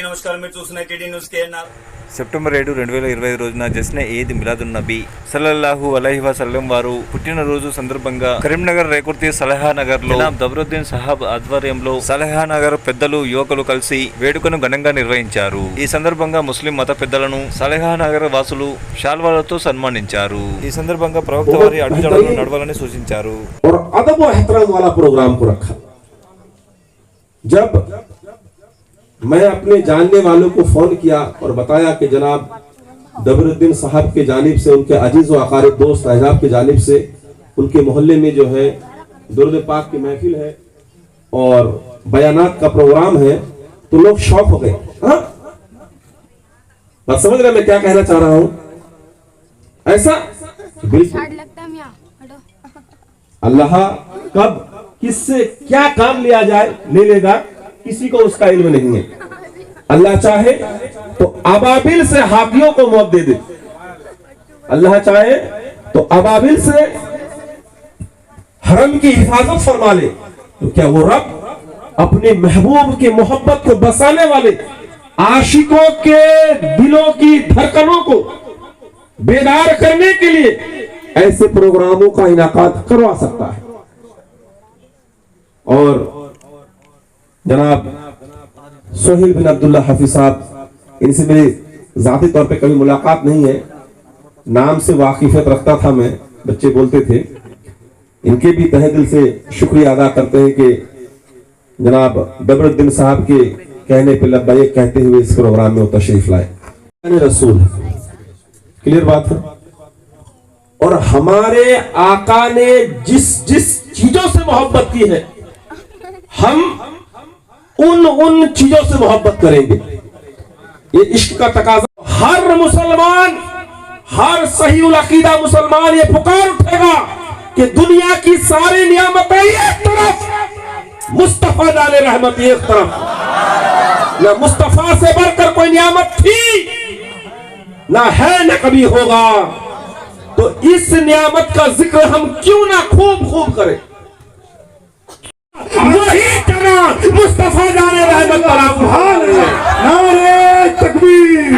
నమస్కారం, మీరు చూస్తున్న టీడీ న్యూస్ కేఎన్ఆర్. సెప్టెంబర్ 7, 2025 రోజున జశ్నే ఈద్ మిలాదున్ నబీ సల్లల్లాహు అలైహి వసల్లం వారు పుట్టినరోజు సందర్భంగా కరీంనగర్ రేకుర్తి సలహానగర్ లో జనాబ్ దబరుద్దీన్ సాహబ్ ఆధ్వర్యంలో సలహానగర్ పెద్దలు యువకులు కలిసి వేడుకను ఘనంగా నిర్వహించారు. ఈ సందర్భంగా ముస్లిం మత పెద్దలను సలహానగర్ వాసులు శాల్వాలతో సన్మానించారు. ఈ సందర్భంగా ప్రవక్త వారి అడుగుజాడలను నడవాలని సూచించారు. मैं अपने जानने वालों को फोन किया और बताया कि जनाब दबरुद्दीन साहब के जानिब से, उनके अजीज व अकारिब दोस्त अहबाब के जानिब से उनके मोहल्ले में जो है दुरूद पाक की महफिल है और बयानात का प्रोग्राम है, तो लोग शौक हो गए. बात समझ रहे मैं क्या कहना चाह रहा हूं? ऐसा बिल्कुल अल्लाह कब किससे क्या काम लिया जाए ले लेगा, किसी को उसका इल्म नहीं है. अल्लाह चाहे तो अबाबिल से हाथियों को मौत दे दे, अल्लाह चाहे तो अबाबिल से हरम की हिफाजत फरमा ले. तो क्या वो रब अपने महबूब की मोहब्बत को बसाने वाले आशिकों के दिलों की धड़कनों को बेदार करने के लिए ऐसे प्रोग्रामों का इनाकात करवा सकता है. और जनाब सोहेल बिन अब्दुल्ला हफीज साहब, इनसे मेरी जाती तौर पे कभी मुलाकात नहीं है, नाम से वाकिफियत रखता था मैं, बच्चे बोलते थे. इनके भी तहे दिल से शुक्रिया अदा करते हैं कि जनाब दबरुद्दीन साहब के कहने पे लब्बैक कहते हुए इस प्रोग्राम में तशरीफ लाए. रसूल क्लियर बात है. और हमारे आका ने जिस जिस चीजों से मोहब्बत की है, हम उन चीजों से मोहब्बत करेंगे. ये इश्क का तकाजा. हर मुसलमान, हर सही उल अकीदा मुसलमान ये पुकार उठेगा कि दुनिया की सारी नियामतें एक तरफ, मुस्तफा जाने रहमत एक तरफ. ना मुस्तफा से बढ़कर कोई नियामत थी, ना है, ना कभी होगा. तो इस नियामत का जिक्र हम क्यों ना खूब खूब करें. वही जना मुस्तफा जाने रहमत नारे तकबीर,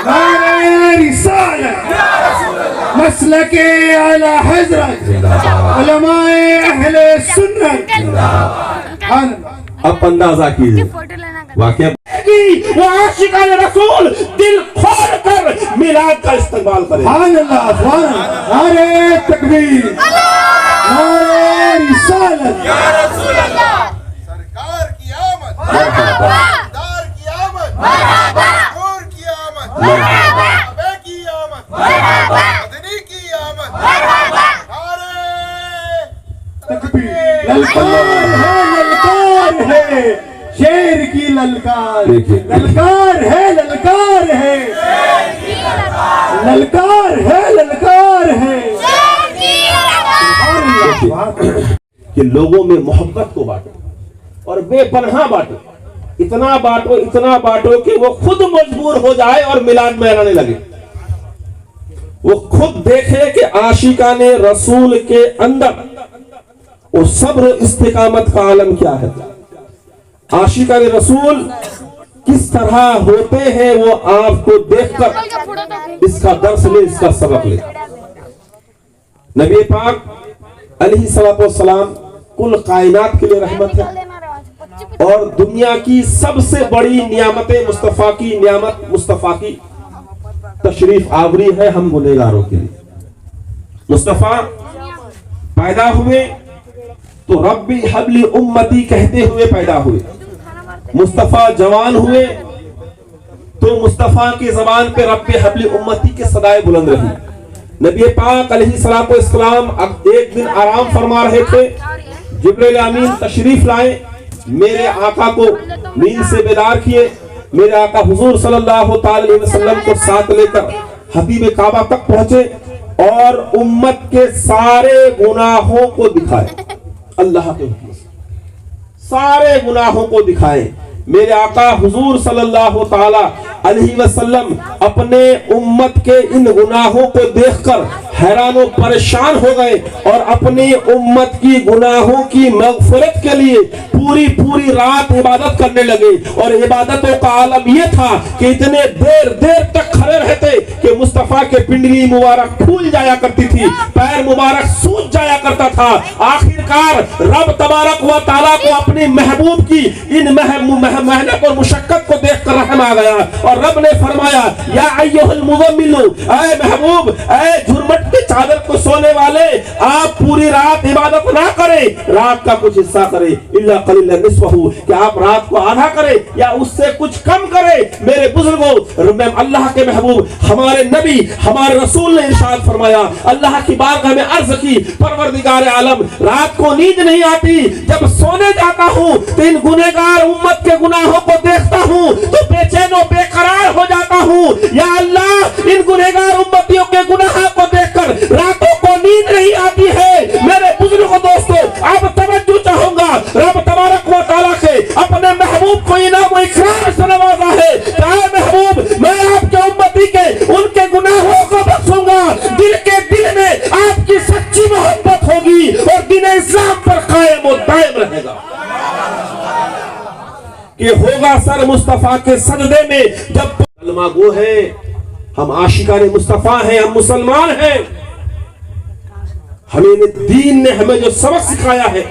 नारे रिसालत, मसलके आला हजरत, उलमाए अहले सुन्नत. अब अंदाजा कीजिए वाकया वो आशिकाने रसूल दिल खोल कर मिलाद का इस्तेमाल करें. नारे तकबीर, नारे रिसालत, या रसूल अल्लाह. सरकार की आमद, सरदार की आमद, नूर की आमद, अबे की आमद, मदनी की आमद. नारे तकबीर. ललकार है शेर की ललकार, ललकार है, ललकार है, ललकार है, ललकार है. कि लोगों में मोहब्बत को बांटो और बेपनाह बांटो. इतना बांटो, इतना बांटो कि वो खुद मजबूर हो जाए और मिलाद में आने लगे. वो खुद देखे कि आशिकाने रसूल के अंदर वो सब्र इस्तिकामत का आलम क्या है, आशिकाने रसूल किस तरह होते हैं, वो आपको देखकर इसका दर्स ले, इसका सबक ले. नबी पाक अलैहिस्सलाम कुल कायनात के लिए रहमत है और दुनिया की सबसे बड़ी नियामतें मुस्तफा की नियामत, मुस्तफा की तशरीफ आवरी है हम गुनहगारों के लिए. मुस्तफा पैदा हुए तो रब्बी हबली उम्मती कहते हुए पैदा हुए. मुस्तफा जवान हुए तो मुस्तफा की जबान पे रब्बी हबली उम्मती के सदाएं बुलंद रही. नबी पाक अलैहिस्सलाम अब एक दिन आराम फरमा रहे थे, जिब्रील अमीन तशरीफ लाए, मेरे आका को नींद से बेदार किए. मेरे आका हुजूर सल्लल्लाहु अलैहि वसल्लम को साथ लेकर हबीब काबा तक पहुंचे और उम्मत के सारे गुनाहों को दिखाए. अल्लाह के हुक्म से सारे गुनाहों को दिखाए. मेरे आका हुजूर सल्लल्लाहु ताला अलैहि वसल्लम अपने उम्मत के इन गुनाहों को देखकर हैरान व परेशान हो गए और अपनी उम्मत की गुनाहों की मगफरत के लिए पूरी पूरी रात इबादत करने लगे। और इबादतों का आलम यह था कि इतने देर देर तक खड़े रहते कि मुस्तफा के पिंडली मुबारक फूल जाया करती थी, पैर मुबारक सूज जाया करता था। आखिरकार रब तबारक व ताला को अपनी महबूब की इन मेहनत और मुशक्कत को देखकर रहम आ गया और रब ने फरमाया, या अय्युहल मुज़म्मिलू, ऐ महबूब, ऐ झुरमट की चादर को सोने वाले, आप पूरी रात इबादत ना करें, रात का कुछ हिस्सा करें, इल्ला क़लीलन निस्फ़हू, कि आप रात को आधा करें या उससे कुछ कम करें। मेरे बुजुर्गों, मैं अल्लाह के महबूब हमारे नबी हमारे रसूल ने इरशाद फरमाया, अल्लाह की बारगाह में अर्ज की, परवरदिगार आलम, रात को नींद नहीं आती, जब सोने जाता हूँ तो इन गुनहगार उम्मत के गुनाहों को देखता हूँ तो बेचैन और बेकरार हो जाता हूँ। या अल्लाह, इन गुनहगार उम्मतियों के गुनाहों को देखकर रातों को नींद नहीं आती है। मेरे बुजुर्गों दोस्तों, अब तवज्जो चाहूंगा, रब तबारक व तआला से अपने महबूब को इनाम व इकराम से नवाजा है। चाहे महबूब, मैं आपके उम्मती के उनके गुनाहों को बख्शूंगा, दिल के दिल में आपकी सच्ची मोहब्बत होगी और दीन इस्लाम पर कायम और दायम रहेगा। कि होगा सर मुस्तफा के सजदे में जब कलमा गो है, हम आशिकाने मुस्तफा हैं, हम मुसलमान हैं। हमें दीन ने हमें जो सबक सिखाया है,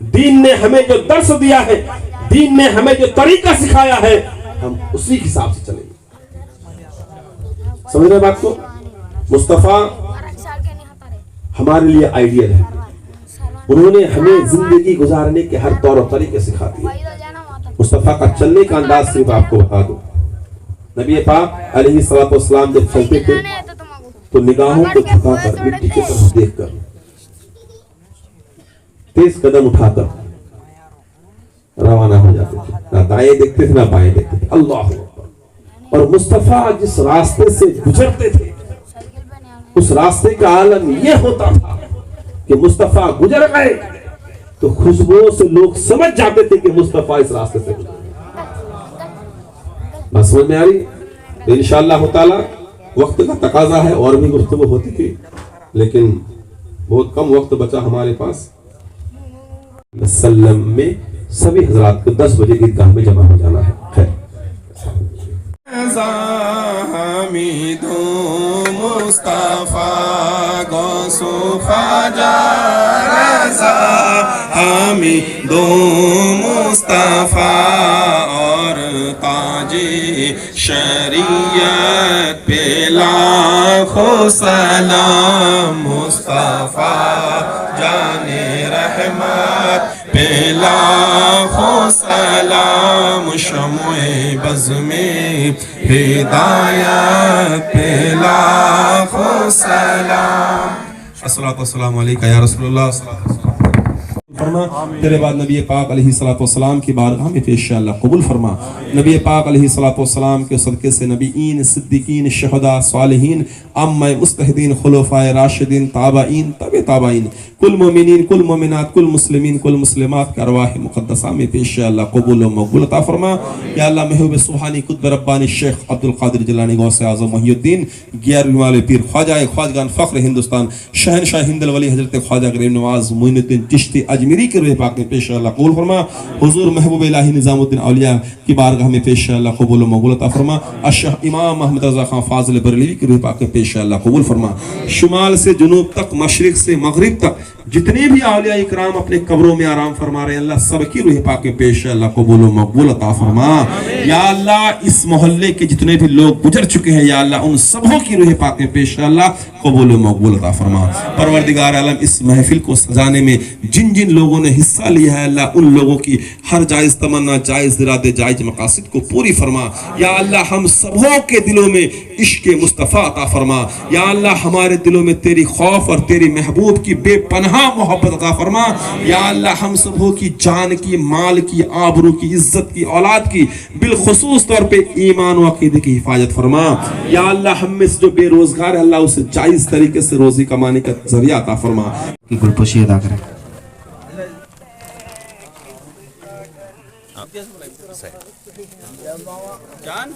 दीन ने हमें जो दर्स दिया है, दीन ने हमें जो तरीका सिखाया है, हम उसी हिसाब से चलेंगे। समझ रहे बात को? मुस्तफा हमारे लिए आइडियल है। उन्होंने हमें जिंदगी गुजारने के हर तौर और तरीके सिखा दिए। मुस्तफा का चलने का अंदाज सिर्फ आपको बता दूं, नबी पाक अलैहिस्सलातु वस्सलाम जब चलते थे तो निगाहों को झुकाकर, मिट्टी की तरफ देखकर, तेज कदम उठाकर रवाना हो जाते थे। ना दाएं देखते थे ना बाएं देखते थे। अल्लाह अकबर। और मुस्तफा जिस रास्ते से गुजरते थे उस रास्ते का आलम यह होता था कि मुस्तफा गुजर गए तो खुशबुओं से लोग समझ जाते थे कि मुस्तफा इस रास्ते से गुजर। बात समझ में आ रही? तो इंशाअल्लाह ताला वक्त का तकाजा है, और भी गुफ्तगू होती थी लेकिन बहुत कम वक्त बचा हमारे पास। सल्लम में सभी हजरात को 10 बजे ईदगाह में जमा हो जाना है। खैर, मुस्तफा गौसो ख्वाजा रज़ा हमीदो मुस्तफा और ताजे शरीयत पे लाखों सलाम। मुस्तफा जाने रहमत पे लाखों सलाम। शम्ए बज़ में हिदायत पे लाखों सलाम। अस्सलातु वस्सलामु अलैका या रसूलल्लाह। फरमा तेरे बाद नबी पाक अलैहिस्सलातु वस्सलाम की बारगाह में पेश अल्लाह कबूल फरमा। नबी पाक अलैहिस्सलातु वस्सलाम के सदक़े से नबीईन, सिद्दीकीन, शुहदा, सालिहीन, अम्मा मुस्तहिदीन, खुलफाए राशिदीन, ताबईन, तबे ताबईन, कुल मोमिनीन, कुल मोमिनात, कुल मुस्लिमीन, कुल मुस्लिमात के अरवाह मुक़द्दसा में पेश अल्लाह कबूल व मक़बूल अता फरमा। या अल्लाह महबूब सुब्हानी कुतुब रब्बानी शेख अब्दुल कादिर जिलानी गौसे आज़म मुहियुद्दीन गियार वाले पीर ख्वाजा ख्वाजगान फ़ख्र हिंदुस्तान शहनशाह हिंदल वली हज़रत ख्वाजा गरीब नवाज मोइनुद्दीन चिश्ती अजमेरी के रूह पाक में पेश अल्लाह कबूल फरमा। हुज़ूर महबूब इलाही निज़ामुद्दीन औलिया की बारगाह में पेश अल्लाह कबूल व मक़बूल अता फरमा। अशह इमाम अहमद रज़ा खान फ़ाज़िल बरेलवी की रूह पाक में पेश अल्लाह कबूल फरमा। शुमाल से जुनूब तक, मशरिक़ से मग़रिब तक जितने भी औलिया इकराम अपने कब्रों में आराम फरमा रहे हैं, अल्लाह सबकी रूह पाक में पेश अल्लाह कबूल व मक़बूल अता फरमा। या अल्लाह इस मोहल्ले के जितने भी लोग गुजर चुके हैं, या अल्लाह उन सबों की रूह पाक में पेश अल्लाह कबूल व मक़बूल अता फरमा। परवरदिगार आलम, इस महफिल को सजाने में जिन जिन लोगों ने हिस्सा लिया है, अल्लाह उन लोगों की हर जायज़ तमन्ना, जायज़ इरादे, जायज़ मकासद को पूरी फरमा। या अल्लाह हम सबों के दिलों में इश्क़ मुस्तफ़ा अता फरमा। या अल्लाह हमारे दिलों में तेरी खौफ और तेरी महबूब की बेपनाह मोहब्बत अता फरमा। या अल्लाह हम सबों की जान की, माल की, आबरू की, इज्जत की, औलाद की, बिलखुसूस तौर पे ईमान व अक़ीदे की हिफाजत फरमा। या अल्लाह हम में से जो बेरोजगार है, अल्लाह उसे जायज़ तरीके से रोजी कमाने का जरिया अता फरमा। की गुलपोशी अदा करें। जान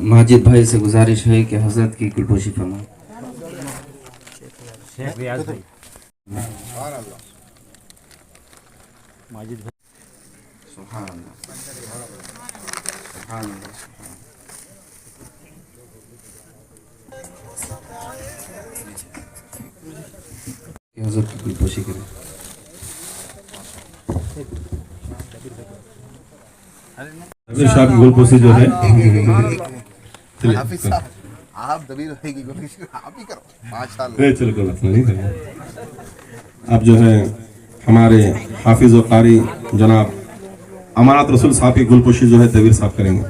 माजिद भाई से गुजारिश है कि हजरत की गुलपोशी फरमाएं। सुभान अल्लाह, सुभान अल्लाह, कि हजरत की गुलपोशी करें। दबीर साहब की गुलपोशी जो है हाफिज साहब, आप दबीर भाई की गुलपोशी आप ही करो माशाल्लाह। चलो कोई बात नहीं। अब जो है हमारे हाफिज और कारी जनाब अमानत रसूल साहब की गुलपोशी जो है दबीर साहब करेंगे।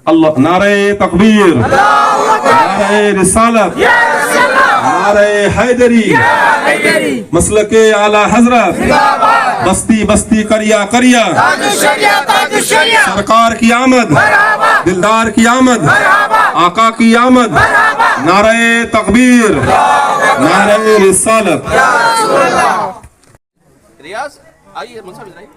अल्लाह, नारे तकबीर, नारे रिसालत, नारे हैदरी, मसलके आला हजरत, बस्ती बस्ती करिया करिया, सरकार की आमद, दिलदार की आमद, आका की आमद, नारे तकबीर, नारे रिसालत। रियाज आइए मुंसब इधर आइए।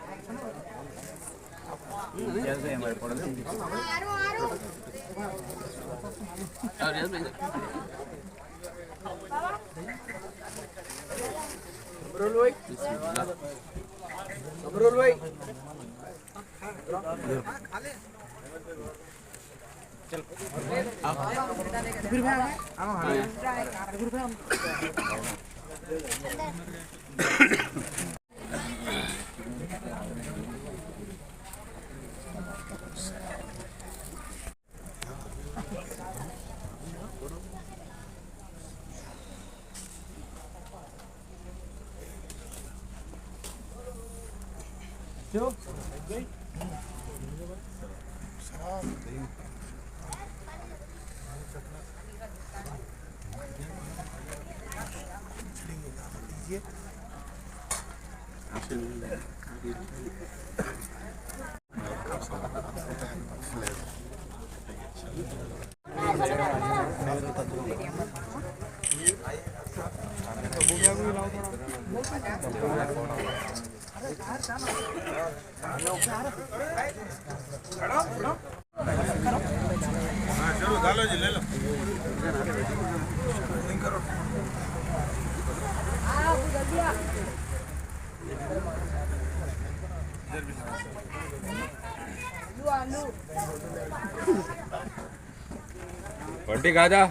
बंटी कहाँ जा?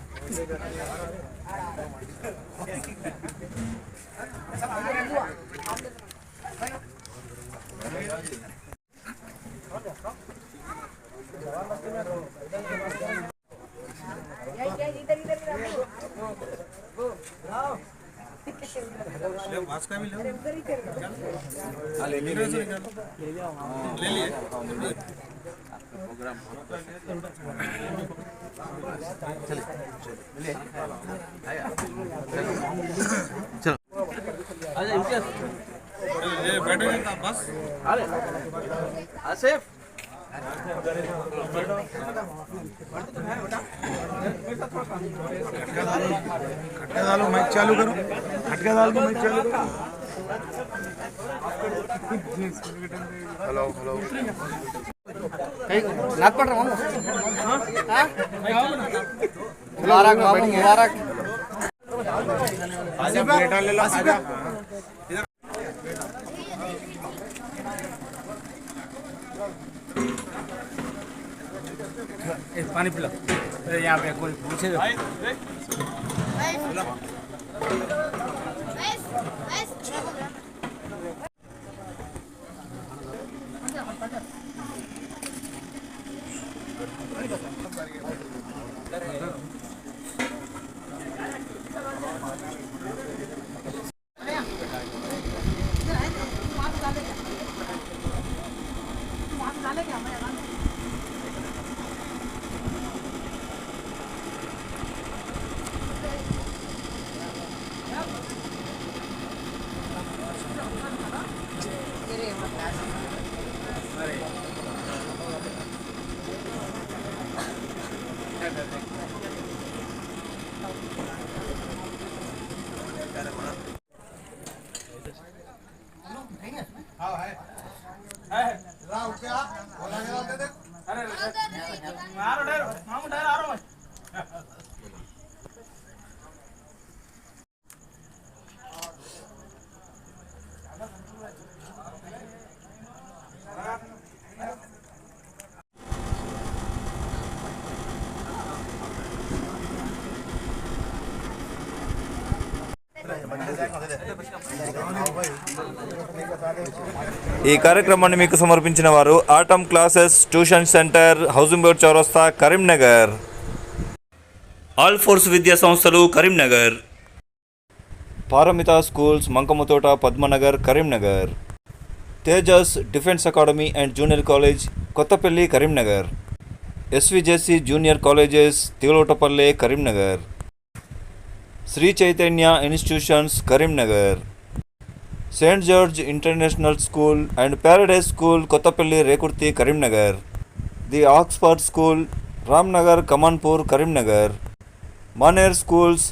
आसिफ नाक पड़ रहा हूँ मुबारक बाबू मुबारक पानी पिला यहाँ पे कोई पूछे ఈ కార్యక్రమాన్ని మీకు సమర్పించిన వారు atom classes tuition centre housing board చౌరస్తా కరీంనగర్, ఆల్ ఫోర్స్ విద్యా సంస్థలు Karimnagar, Paramita schools Mankammathota Padmanagar Karimnagar, Tejas defence academy and junior college Kothapalli Karimnagar, SVJC junior colleges Tigalotapalle Karimnagar, Sri Chaitanya institutions Karimnagar, Saint George international school and paradise school Kothapalli Rekurthi Karimnagar, the Oxford school Ramnagar Kamanpur Karimnagar, Maner schools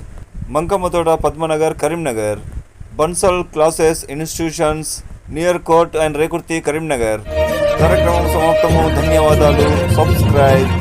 Mankammathota Padmanagar Karimnagar, Bansal classes institutions near court and Rekurthi Karimnagar. కార్యక్రమం సమాప్తము. ధన్యవాదాలు. Subscribe.